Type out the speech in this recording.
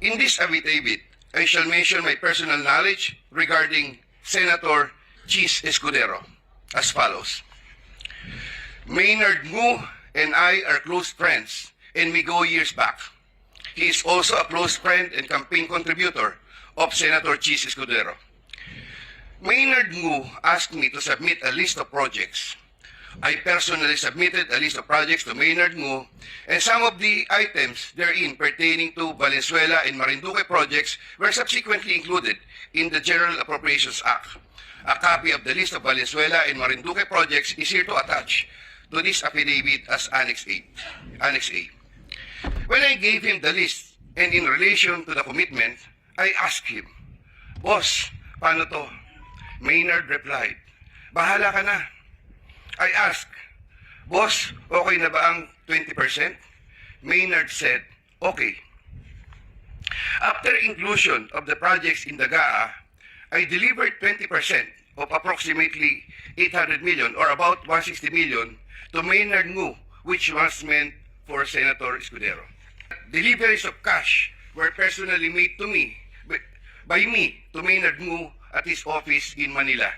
In this affidavit, I shall mention my personal knowledge regarding Senator Chis Escudero as follows. Maynard Ngu and I are close friends, and we go years back. He is also a close friend and campaign contributor of Senator Chis Escudero. Maynard Ngu asked me to submit a list of projects. I personally submitted a list of projects to Maynard Ngu, and some of the items therein pertaining to Valenzuela and Marinduque projects were subsequently included in the General Appropriations Act. A copy of the list of Valenzuela and Marinduque projects is here to attach to this affidavit as Annex A. Annex A. When I gave him the list, and in relation to the commitment, I asked him, Boss, paano to? Maynard replied, bahala ka na. I asked, Boss, okay na ba ang 20%? Maynard said, okay. After inclusion of the projects in the GAA, I delivered 20% of approximately 800 million or about 160 million to Maynard Ngu, which was meant for Senator Escudero. Deliveries of cash were personally made to me, by me, to Maynard Ngu at his office in Manila.